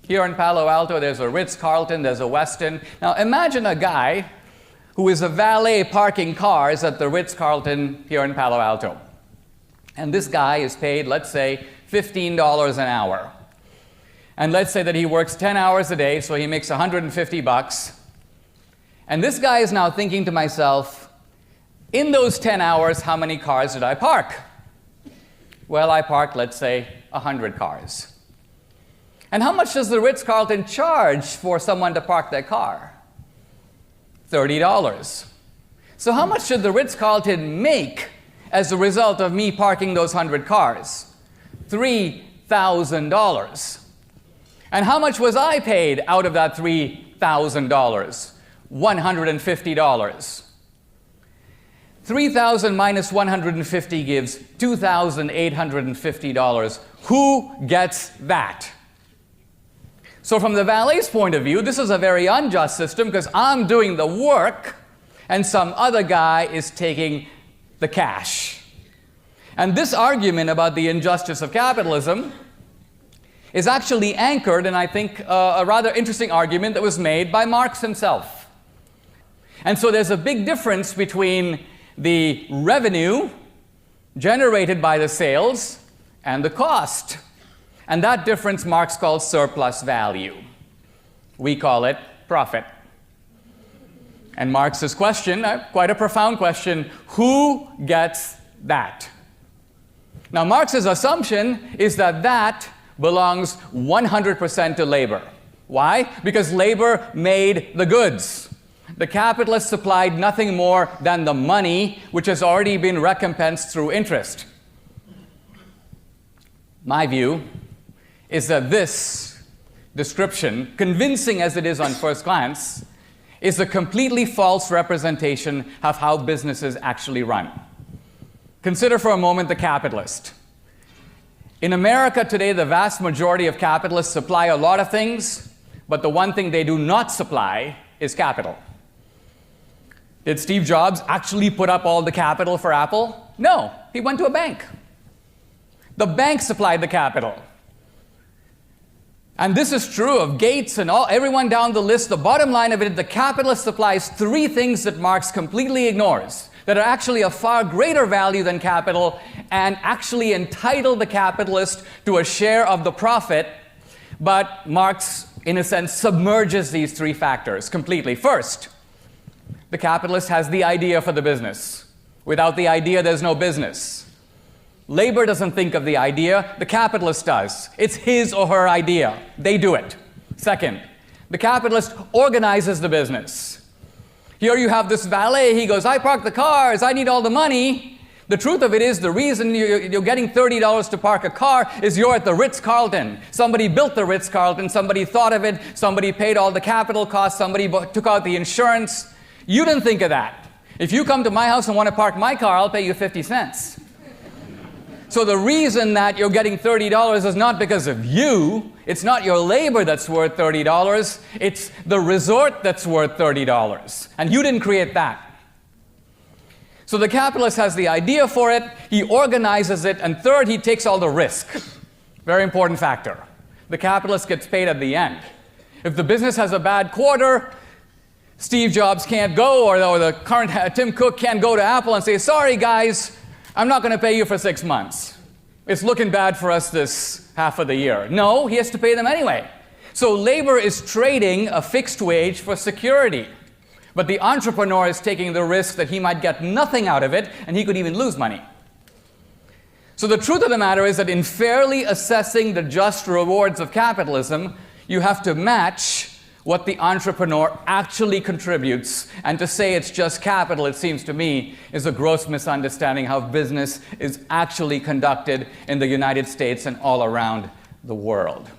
Here in Palo Alto, there's a Ritz-Carlton, there's a Westin. Now imagine a guy who is a valet parking cars at the Ritz-Carlton here in Palo Alto. And this guy is paid, let's say, $15 an hour. And let's say that he works 10 hours a day, so he makes 150 bucks. And this guy is now thinking to myself, in those 10 hours, how many cars did I park? Well, I parked, let's say, 100 cars. And how much does the Ritz-Carlton charge for someone to park their car? $30. So how much should the Ritz-Carlton make as a result of me parking those 100 cars? $3,000. And how much was I paid out of that $3,000? $150. 3,000 minus 150 gives $2,850. Who gets that? So from the valet's point of view, this is a very unjust system because I'm doing the work and some other guy is taking the cash. And this argument about the injustice of capitalism is actually anchored in, I think, a rather interesting argument that was made by Marx himself. And so there's a big difference between the revenue generated by the sales and the cost. And that difference Marx calls surplus value. We call it profit. And Marx's question, quite a profound question, who gets that? Now Marx's assumption is that that belongs 100% to labor. Why? Because labor made the goods. The capitalists supplied nothing more than the money which has already been recompensed through interest. My view is that this description, convincing as it is on first glance, is a completely false representation of how businesses actually run. Consider for a moment the capitalist. In America today, the vast majority of capitalists supply a lot of things, but the one thing they do not supply is capital. Did Steve Jobs actually put up all the capital for Apple? No, he went to a bank. The bank supplied the capital. And this is true of Gates and everyone down the list. The bottom line of it, the capitalist supplies three things that Marx completely ignores, that are actually of far greater value than capital and actually entitle the capitalist to a share of the profit. But Marx, in a sense, submerges these three factors completely. First, the capitalist has the idea for the business. Without the idea, there's no business. Labor doesn't think of the idea, the capitalist does. It's his or her idea. They do it. Second, the capitalist organizes the business. Here you have this valet, he goes, I park the cars, I need all the money. The truth of it is the reason you're getting $30 to park a car is you're at the Ritz-Carlton. Somebody built the Ritz-Carlton, somebody thought of it, somebody paid all the capital costs, somebody took out the insurance. You didn't think of that. If you come to my house and want to park my car, I'll pay you 50 cents. So the reason that you're getting $30 is not because of you. It's not your labor that's worth $30. It's the resort that's worth $30. And you didn't create that. So the capitalist has the idea for it, he organizes it, and third, he takes all the risk. Very important factor. The capitalist gets paid at the end. If the business has a bad quarter, Steve Jobs can't go, or the current Tim Cook can't go to Apple and say, sorry guys, I'm not going to pay you for 6 months. It's looking bad for us this half of the year. No, he has to pay them anyway. So labor is trading a fixed wage for security. But the entrepreneur is taking the risk that he might get nothing out of it, and he could even lose money. So the truth of the matter is that in fairly assessing the just rewards of capitalism, you have to match what the entrepreneur actually contributes. And to say it's just capital, it seems to me, is a gross misunderstanding how business is actually conducted in the United States and all around the world.